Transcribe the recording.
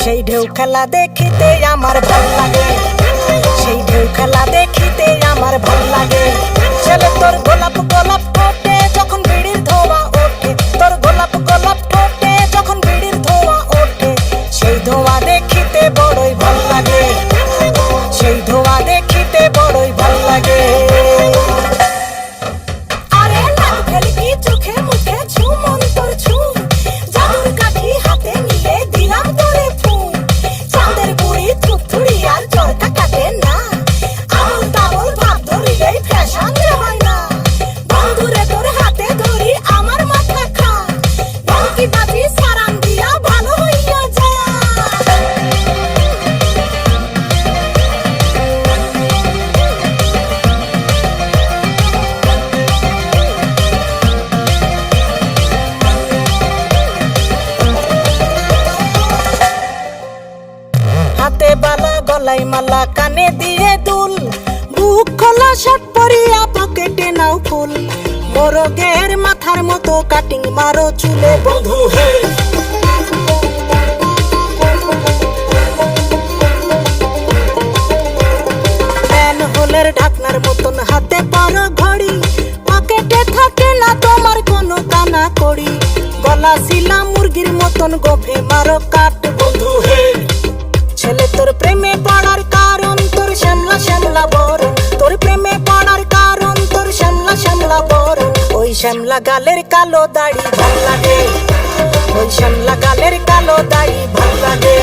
সেই ঢেউ খেলা দেখিতে আমার ভাল লাগে, সেই ঢেউ খেলা দেখিতে আমার ভাল লাগে। ছেলে তোর গোলাপ গোলাপ ঠোঁটে যখন বিড়ির ধোঁয়া ওঠে, তোর গোলাপ গোলাপ ঠোঁটে যখন বিড়ির ধোঁয়া ওঠে, সেই ধোঁয়া দেখিতে বড়ই ভাল লাগে, সেই ধোঁয়া দেখিতে বড়ই ভাল লাগে। আরে লাল ভেলকি চোখে মুখে ছু মন তোর ছু, জাদুর কাঠি হাতে নিয়ে দিলাম তোরে ফু। চাঁদের বুড়ি থুপথুড়ি আর চরকা কাটে না, আমল তামল ভাব ধরিলেই ফ্যাশন রে হয় না। বন্ধুরে তোর হাতে ধরি আমার মাথা খা, ভেলকি বাজি সারান দিয়া ভালো হইয়া যা। হাতে বালা গলায় মালা কানে দিয়ে দুল, বুক খোলা শার্ট পরিয়া পকেটে নাও ফুল। মোরগের মাথার মতো কাটিং মারো চুলে বন্ধু হে। ম্যানহোলের ঢাকনার মতন হাতে পরো ঘড়ি, পকেটে থাকে না তোমার কোনো কানা কড়ি। গলা শিলা মুরগির মতন গোফে মারো কাট বন্ধু হে। ছেলে তোর প্রেমে পড়ার কারণ তোর শ্যামলা শ্যামলা বরণ, তোর প্রেমে পড়ার কারণ তোর শ্যামলা শ্যামলা বরণ। ওই শ্যামলা গালের কালো দাড়ি ভাল লাগে, ওই শ্যামলা গালের কালো দাড়ি ভাল লাগে।